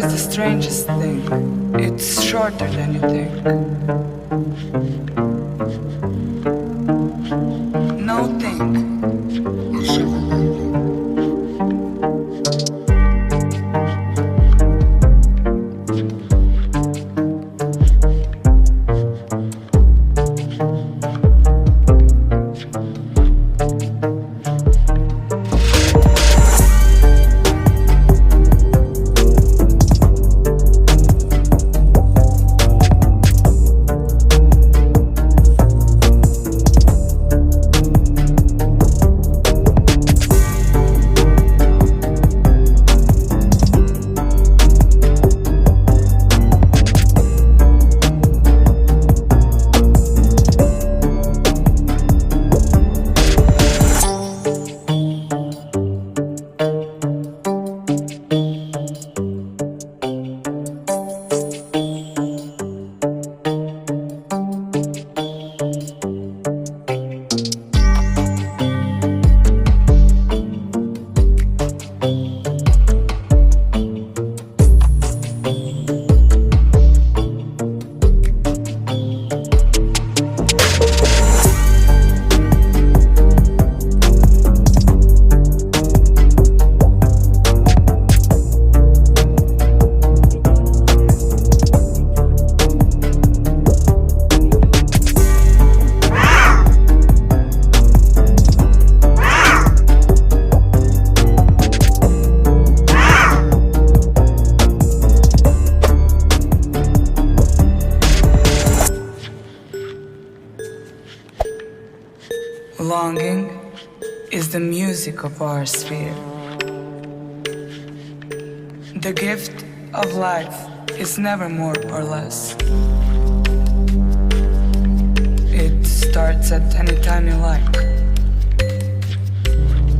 is the strangest thing. It's shorter than you think. No think. Longing is the music of our sphere. The gift of life is never more or less. It starts at any time you like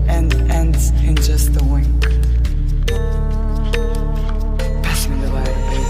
and ends in just a wink. Pass me the lighter, baby.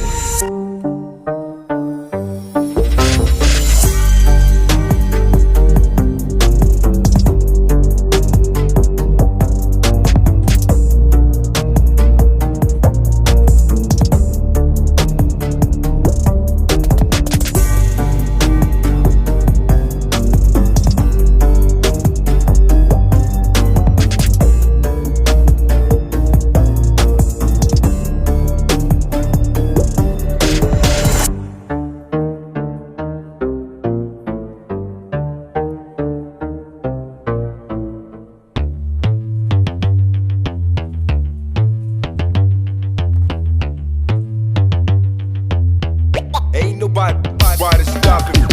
Ain't nobody stopping me.